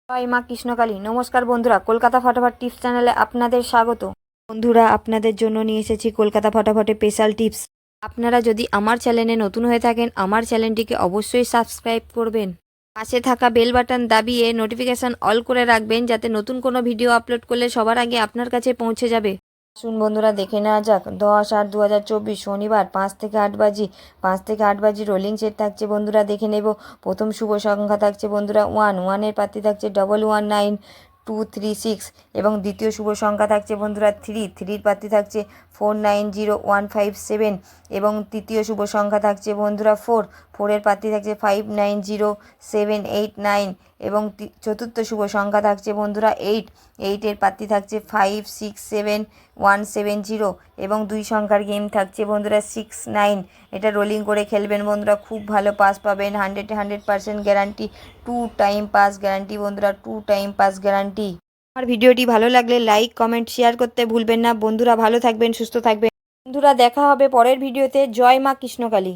জয় মা কৃষ্ণকালী। নমস্কার বন্ধুরা, কলকাতা ফটাফট টিপস চ্যানেলে আপনাদের স্বাগত। বন্ধুরা, আপনাদের জন্য নিয়ে এসেছি কলকাতা ফটাফটে স্পেশাল টিপস। আপনারা যদি আমার চ্যানেলে নতুন হয়ে থাকেন, আমার চ্যানেলটিকে অবশ্যই সাবস্ক্রাইব করবেন। পাশে থাকা বেল বাটন দাবিয়ে নোটিফিকেশন অল করে রাখবেন, যাতে নতুন কোনো ভিডিও আপলোড করলে সবার আগে আপনার কাছে পৌঁছে যাবে। আসুন বন্ধুরা, দেখে নেওয়া যাক 10/8/2024 শনিবার 5 থেকে 8 বাজি রোলিং সেট থাকছে। বন্ধুরা দেখে নেব। প্রথম শুভ সংখ্যা থাকছে বন্ধুরা 1, 1-এর প্রার্থী থাকছে 119236 এবং দ্বিতীয় শুভ সংখ্যা থাকছে বন্ধুরা 3, 3-র প্রার্থী থাকছে 490157 এবং তৃতীয় শুভ সংখ্যা থাকছে বন্ধুরা 4, 4-এর প্রার্থী থাকছে 590789 এবং চতুর্থ শুভ সংখ্যা থাকছে বন্ধুরা 8, 8-এর প্রার্থী থাকছে 567170 এবং 2 সংখ্যার গেম থাকছে বন্ধুরা 69। এটা রোলিং করে খেলবেন বন্ধুরা, খুব ভালো পাস পাবেন। 100% গ্যারান্টি, 2 টাইম পাস গ্যারান্টি বন্ধুরা, 2 টাইম পাস গ্যারান্টি। আমার ভিডিওটি ভালো লাগলে লাইক কমেন্ট শেয়ার করতে ভুলবেন না। বন্ধুরা ভালো থাকবেন, সুস্থ থাকবেন। বন্ধুরা দেখা হবে পরের ভিডিওতে। জয় মা কৃষ্ণকালী।